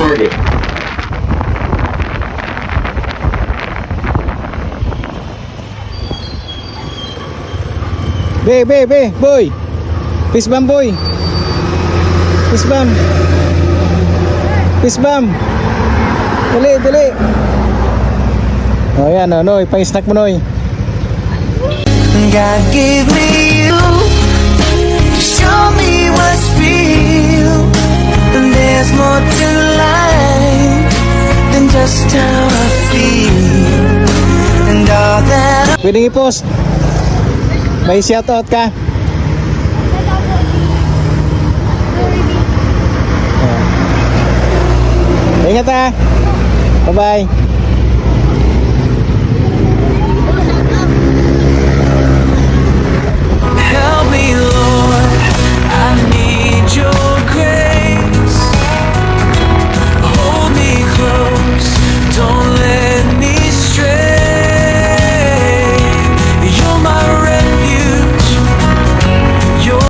sorted. Boy. Fist bump, boy. Fist bump. Fist bump. Dali. Oh, yan, oh, Noy. Pang-snack mo, Noy. God gave me you to show me what's real. And there's more to life than just how I feel. And all that Pwedeng i-post. May shoutout ka. Ingat ha. Bye-bye.